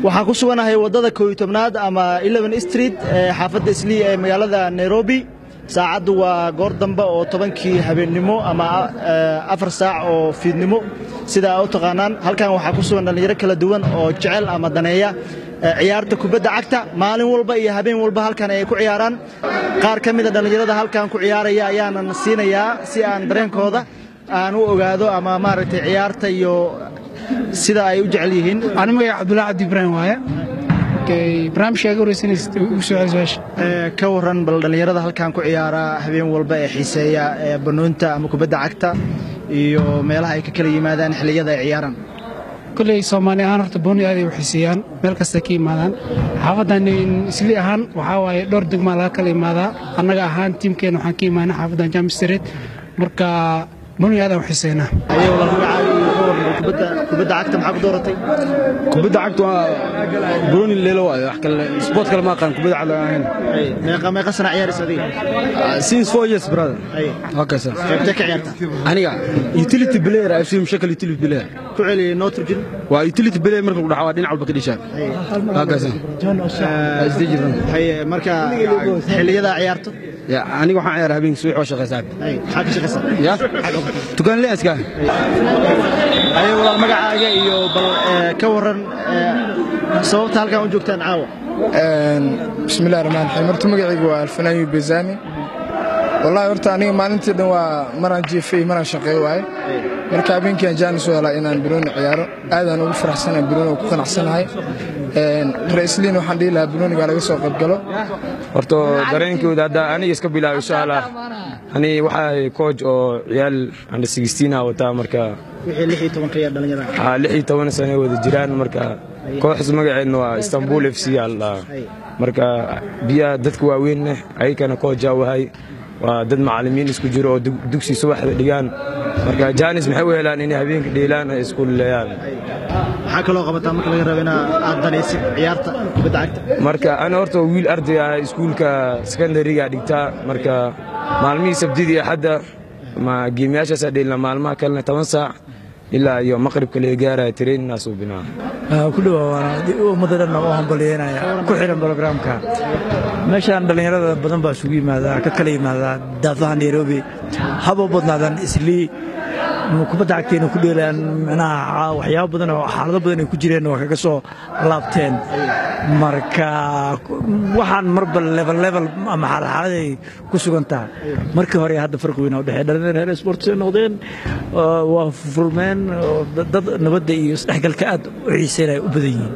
waxaan ku suganahay wadada 11aad ama 11 Street xaafadda Islii ee magaalada Nairobi saacadu waa goor dambe oo 10kii habeenimo ama 4 saac oo fiidnimo sida ay u taqaanaan halkan waxaa ku sugan dhalinyaro kala duwan oo jecel ama daneeya ciyaarta kubadda cagta maalin walba iyo habeen walba halkan ay ku ciyaaraan qaar ka mid ah dhalinyarada halkan ku ciyaaraya ayaana siinayaa si aan dareenkooda aan u ogaado ama maaragtay ciyaarta iyo sida ay u jecel yihiin aniga Cabdullaahi Cabdi Ibrahim waaye barnaamijka wareysanaysta ugu soo cesbaash ka waran bal dhalinyarada halkan ku ciyaara habeen walba ee xiiseeya banoonta ama kubadda cagta iyo meelaha ay ka kala yimaadaan xilliyada ay ciyaaraan kulay Soomaali ahaan horta booni aad ay u xiiseeyaan meel kasta ka yimaadaan xaafadan Islii ahaan waxa waaye dhowr degmo laga kala yimaada annaga ahaan tiimkeena waxaan ka yimaanaa xaafadan Jam Street marka booni aad u xiiseeyna ayuu la kubadda cagta maxaa ku dooratay kubadda cagta waa booni leelo waayo wax kale sport kale ma qaan kubadda cagta ahayn meeqa sana ciyaaraysa adiga since 4 years brother okay sir qaybta ka ciyaarta aniga utility player ay fiim shakal utility player ku celi nitrogen waa utility player marka uu dhaxaa dhinac walba ka dhishaan okay sir isdijiran hay marka xilliyada ciyaarto ya aniga waxaan ciyaar habeen subax oo shaqeysaa maxaa ka shaqeysaa ya tukaan leeska ayuu walaal magacaaga iyo bal ka waran sababta halkan u joogtaan caawa bismillaahir rahmaanir rahiim marta magacaygu waa Alfanaayo Bezani wallahi horta aniga maalintii dhan waa maraan jiifay maraan shaqeey waay marka habeenkii aan jaan soo helay inaan biroon ciyaaro aad aan ugu faraxsanahay biroon ku qanacsanahay Raisliin waxaan dhihi lahaa birooniga laga soo qayb galo horta dareenkooda hadda aniga iska bilaabay insha Allah ani waxa coach oo ciyaal under 16 ah wata marka wixii 16 ka yar dhalinyarada 16 sano wada jiraan marka kooxda magaceedna waa Istanbul FC Allah marka biya dadku waaweyn ayakana coach wahay waa dad macallimiin isku jiro oo dugsi subaxda dhigaan marka Janis maxay u helaan inay habeenka dheelaan iskuul leeyaan waxa kale oo qabataa marka laga rabo in aad danaysid ciyaarta kubadda cagta marka ana horta wiil arday ah iskuulka secondary-ga dhigta marka maalmihii sabtidii hadda ma geemiyaashaas dheelna maalmaha kale 10 saac ilaa iyo maqribka la gaaray traininaas u binaa ku dhawaana ummadana oo hambalyeynaya ku xiran barnaamijka meeshaan dhalinyarada badan baa isugu yimaada ka kala yimaada daafaha Nairobi habo badnaadan Islii kubadda cagteena ku dheelaan macnaha waxyaabo badan oo xaalado badan ay ku jireen oo kaga soo laabteen marka waxaan marba level ama xaalad ay ku sugan tahay markii hore hadda farqi weyn u dhaxeeya dhalinyarada sports noqdeen waa furmeen dad nabadda iyo isdhexgalka aad u xiiseynaya u badan yihiin